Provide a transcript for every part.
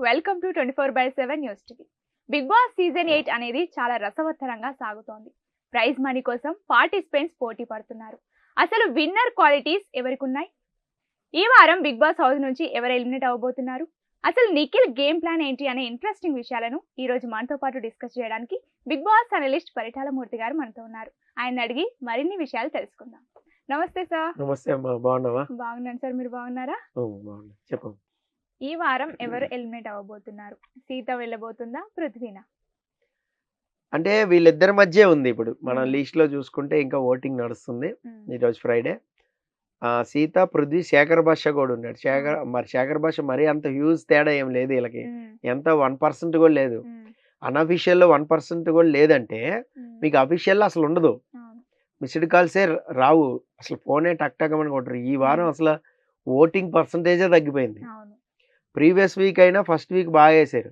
Welcome to 24/7 news TV. Bigg Boss season 8 అనేది చాలా రసవత్తరంగా సాగుతోంది. ప్రైజ్ మనీ కోసం పార్టిసిపెంట్స్ పోటీ పడుతున్నారు. అసలు విన్నర్ క్వాలిటీస్ ఎవరికున్నాయి? ఈ వారం బిగ్ బాస్ హౌస్ నుంచి ఎవరు ఎలిమినేట్ అవబోతున్నారు? అసలు నిఖిల్ గేమ్ ప్లాన్ ఏంటి అనే ఇంట్రెస్టింగ్ విషయాలను ఈ రోజు మనతో పాటు డిస్కస్ చేయడానికి బిగ్ బాస్ అనలిస్ట్ పరిటాల మూర్తి గారు మనతో ఉన్నారు. ఆయన అడిగి మరిన్ని విషయాలు తెలుసుకుందాం. నమస్తే సార్. నమస్తే అమ్మా, బాగున్నావా? బాగున్నాను సార్, మీరు బాగున్నారా? బాగున్నా, చెప్పు. ఈ వారం ఎవరు ఎలిమినేట్ అవ్వబోతున్నారు? సీత వెళ్ళబోతుందా, పృథ్వీనా? అంటే వీళ్ళిద్దరి మధ్య ఉంది. ఇప్పుడు మన లిస్ట్ లో చూసుకుంటే ఇంకా ఓటింగ్ నడుస్తుంది. ఈరోజు ఫ్రైడే. సీత, పృథ్వీ, శేఖర్ భాష కూడా ఉన్నాడు. శేఖర్ భాష మరీ అంత హ్యూజ్ తేడా ఏం లేదు వీళ్ళకి. ఎంత 1% కూడా లేదు. అన్అఫీషియల్ లో 1% కూడా లేదంటే మీకు అఫీషియల్ అసలు ఉండదు. మిస్డ్ కాల్సే రావు, అసలు ఫోనే టక్ టక్ అని కొట్టరు. ఈ వారం అసలు ఓటింగ్ పర్సంటేజే తగ్గిపోయింది. ప్రీవియస్ వీక్ అయినా ఫస్ట్ వీక్ బాగా వేసారు.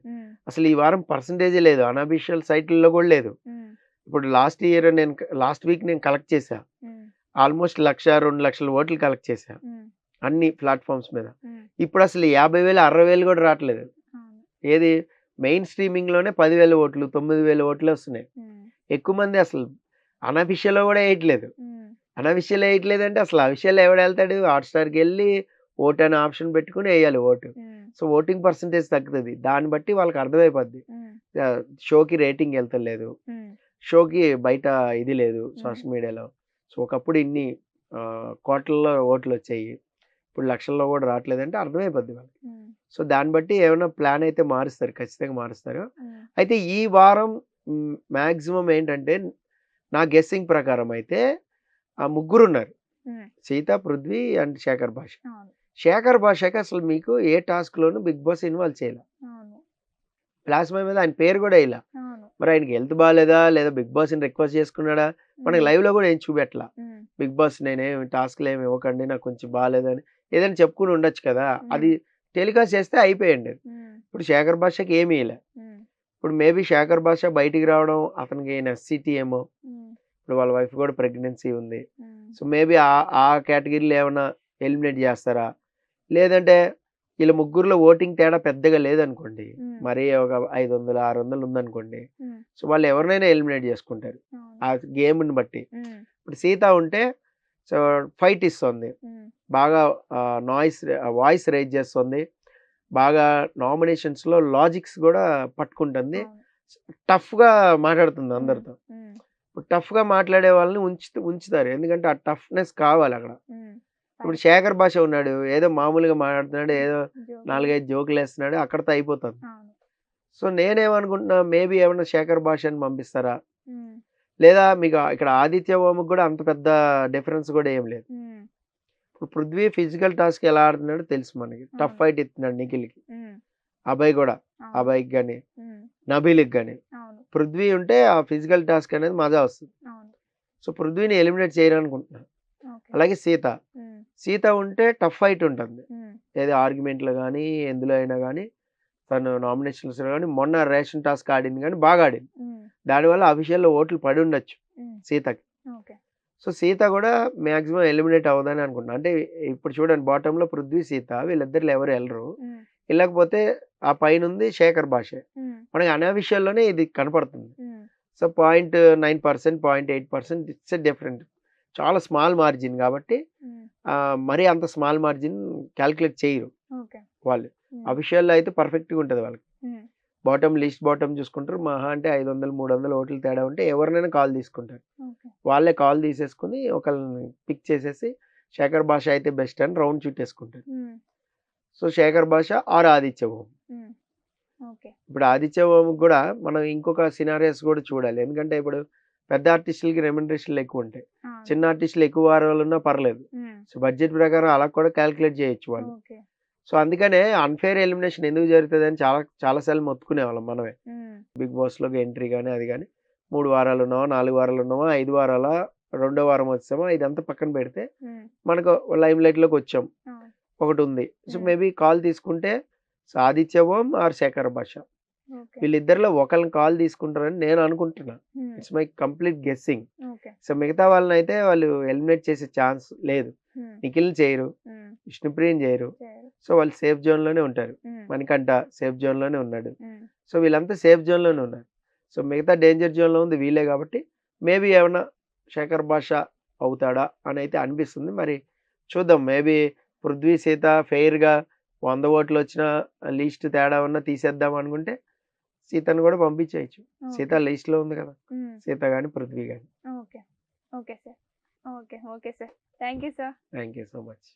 అసలు ఈ వారం పర్సంటేజే లేదు, అన్అఫీషియల్ సైట్లలో కూడా లేదు. ఇప్పుడు లాస్ట్ వీక్ నేను కలెక్ట్ చేశా, ఆల్మోస్ట్ 1,00,000-2 లక్షల ఓట్లు కలెక్ట్ చేశా అన్ని ప్లాట్ఫామ్స్ మీద. ఇప్పుడు అసలు 50,000 60,000 కూడా రావట్లేదు. ఏది మెయిన్ స్ట్రీమింగ్ లోనే 10,000 ఓట్లు 9,000 ఓట్లు వస్తున్నాయి. ఎక్కువ మంది అసలు అన్అఫీషియల్ కూడా వేయట్లేదు. అన్అఫీషియల్ వేయట్లేదు అంటే అసలు అఫీషియల్ ఎవడు వెళ్తాడు? హాట్‌స్టార్కి వెళ్ళి ఓట్ అనే ఆప్షన్ పెట్టుకుని వేయాలి ఓటు. సో ఓటింగ్ పర్సంటేజ్ తగ్గుతుంది. దాన్ని బట్టి వాళ్ళకి అర్థమైపోద్ది షోకి రేటింగ్ వెళ్తలేదు, షోకి బయట ఇది లేదు సోషల్ మీడియాలో. సో ఒకప్పుడు ఇన్ని కోట్లలో ఓట్లు వచ్చాయి, ఇప్పుడు లక్షల్లో కూడా రావట్లేదంటే అర్థమైపోద్ది వాళ్ళకి. సో దాన్ని బట్టి ఏమైనా ప్లాన్ అయితే మారుస్తారు, ఖచ్చితంగా మారుస్తారు. అయితే ఈ వారం మ్యాక్సిమం ఏంటంటే నా గెస్సింగ్ ప్రకారం అయితే ఆ ముగ్గురు ఉన్నారు, సీత, పృథ్వీ అండ్ శేఖర్ భాష. శేఖర్ భాషకి అసలు మీకు ఏ టాస్క్ లోను బిగ్ బాస్ ఇన్వాల్వ్ చేయాలి. ప్లాస్మా మీద ఆయన పేరు కూడా ఇలా. మరి ఆయనకి హెల్త్ బాగాలేదా లేదా బిగ్ బాస్ రిక్వెస్ట్ చేసుకున్నాడా? మనకి లైవ్ లో కూడా ఏం చూపెట్టలా. బిగ్ బాస్ నేనేమి టాస్క్లు ఏమి ఇవ్వకండి, నాకు కొంచెం బాగాలేదని ఏదైనా చెప్పుకుని ఉండొచ్చు కదా. అది టెలికాస్ట్ చేస్తే అయిపోయండి. ఇప్పుడు శేఖర్ భాషకి ఏమీ ఇలా. ఇప్పుడు మేబీ శేఖర్ భాష బయటికి రావడం, అతనికి ఎస్సిటీ ఏమో, ఇప్పుడు వాళ్ళ వైఫ్ కూడా ప్రెగ్నెన్సీ ఉంది. సో మేబీ ఆ కేటగిరీలో ఏమైనా ఎలిమినేట్ చేస్తారా? లేదంటే వీళ్ళ ముగ్గురులో ఓటింగ్ తేడా పెద్దగా లేదనుకోండి, మరీ ఒక 500-600 ఉందనుకోండి, సో వాళ్ళు ఎవరినైనా ఎలిమినేట్ చేసుకుంటారు ఆ గేమ్ని బట్టి. ఇప్పుడు సీత ఉంటే సో ఫైట్ ఇస్తుంది, బాగా వాయిస్ రైజ్ చేస్తుంది, బాగా నామినేషన్స్లో లాజిక్స్ కూడా పట్టుకుంటుంది, టఫ్గా మాట్లాడుతుంది అందరితో. ఇప్పుడు టఫ్గా మాట్లాడే వాళ్ళని ఉంచుతారు, ఎందుకంటే ఆ టఫ్నెస్ కావాలి అక్కడ. ఇప్పుడు శేఖర్ భాష ఉన్నాడు, ఏదో మామూలుగా మాట్లాడుతున్నాడు, ఏదో 4-5 జోకులు వేస్తున్నాడు, అక్కడితో అయిపోతుంది. సో నేనేమనుకుంటున్నా, మేబీ ఏమన్నా శేఖర్ భాషని పంపిస్తారా? లేదా మీకు ఇక్కడ ఆదిత్య ఓమకు కూడా అంత పెద్ద డిఫరెన్స్ కూడా ఏం లేదు. ఇప్పుడు పృథ్వీ ఫిజికల్ టాస్క్ ఎలా ఆడుతున్నాడో తెలుసు మనకి, టఫ్ ఫైట్ ఇస్తున్నాడు నిఖిల్కి, అభయ్ కూడా, అభయ్కి కానీ నబీల్కి కానీ. పృథ్వీ ఉంటే ఆ ఫిజికల్ టాస్క్ అనేది మజా వస్తుంది. సో పృథ్వీని ఎలిమినేట్ చేయాలనుకుంటున్నాను. అలాగే సీత ఉంటే టఫ్ ఫైట్ ఉంటుంది, ఏదో ఆర్గ్యుమెంట్లో కానీ ఎందులో అయినా కానీ, తను నామినేషన్స్లో కానీ మొన్న రేషన్ టాస్క్ ఆడింది కానీ బాగా ఆడింది, దానివల్ల అఫీషియల్లో ఓట్లు పడి ఉండొచ్చు సీతకి. సో సీత కూడా మ్యాక్సిమం ఎలిమినేట్ అవ్వదని అనుకుంటున్నాను. అంటే ఇప్పుడు చూడండి, బాటంలో పృథ్వీ, సీత వీళ్ళిద్దరు ఎవరు వెళ్ళరు. వెళ్ళకపోతే ఆ పైన ఉంది శేఖర్ భాష. మనకి అన్అఫీషియల్లోనే ఇది కనపడుతుంది. సో 0.9%, 0.8% ఇట్స్ డిఫరెంట్, చాలా స్మాల్ మార్జిన్ కాబట్టి మరీ అంత స్మాల్ మార్జిన్ క్యాల్కులేట్ చేయరు వాళ్ళు. అఫీషియల్లో అయితే పర్ఫెక్ట్గా ఉంటుంది వాళ్ళకి. బాటం చూసుకుంటారు, మహా అంటే 500-300 ఓట్లు తేడా ఉంటే ఎవరినైనా కాల్ తీసుకుంటారు. వాళ్ళే కాల్ తీసేసుకుని ఒకళ్ళని పిక్ చేసేసి శేఖర్ భాష అయితే బెస్ట్ అని రౌండ్ చుట్టేసుకుంటారు. సో శేఖర్ భాష ఆర్ ఆదిత్య ఓం. ఇప్పుడు ఆదిత్య ఓంకి కూడా మనం ఇంకొక సినారియోస్ కూడా చూడాలి, ఎందుకంటే ఇప్పుడు పెద్ద ఆర్టిస్టులకి రెమ్యునరేషన్లు ఎక్కువ ఉంటాయి, చిన్న ఆర్టిస్టులు ఎక్కువ వారాలు ఉన్నా పర్లేదు. సో బడ్జెట్ ప్రకారం అలా కూడా క్యాల్కులేట్ చేయొచ్చు వాళ్ళు. సో అందుకనే అన్ఫేర్ ఎలిమినేషన్ ఎందుకు జరుగుతుంది అని చాలాసార్లు మొత్తుకునే వాళ్ళం మనమే. బిగ్ బాస్లోకి ఎంట్రీ కానీ అది కానీ 3 వారాలు ఉన్నావా, 4 వారాలు ఉన్నావా, 5 వారాల 2వ వారం వచ్చామా, ఇదంతా పక్కన పెడితే మనకు లైమ్ లైట్లోకి వచ్చాం ఒకటి ఉంది. సో మేబీ కాల్ తీసుకుంటే ఆదిత్య ఓం ఆర్ శేఖర్ భాష, వీళ్ళిద్దరిలో ఒకళ్ళని కాల్ తీసుకుంటారని నేను అనుకుంటున్నా. It's my complete guessing. So మిగతా వాళ్ళని అయితే వాళ్ళు ఎలిమినేట్ చేసే ఛాన్స్ లేదు. ఉమ్, నిఖిల్ని చేయరు, ఉమ్, విష్ణుప్రియని చేయరు. చేయరు. సో వాళ్ళు సేఫ్ జోన్‌లోనే ఉంటారు. ఉమ్, మణికంఠ సేఫ్ జోన్‌లోనే ఉన్నాడు. ఉమ్, సో వీళ్ళంతా సేఫ్ జోన్‌లోనే ఉన్నారు. సో మిగతా డేంజర్ జోన్‌లో ఉంది వీళ్ళే కాబట్టి మేబీ ఏమన్నా శేఖర్ భాష అవుతాడా అనైతే అనిపిస్తుంది. మరి చూద్దాం. మేబీ పృథ్వీ, సీత ఫెయిర్‌గా 100 ఓట్లొచ్చినా లీస్ట్ తేడా ఉన్నా తీసేద్దాం అనుకుంటే సీతను కూడా పంపించేయొచ్చు. సీత ఓకే. లిస్ట్‌లో ఉంది కదా! ఉమ్, సీత గాని, పృథ్వీ గాని. Okay. Okay sir. Okay. Okay sir. Thank you sir. Thank you so much.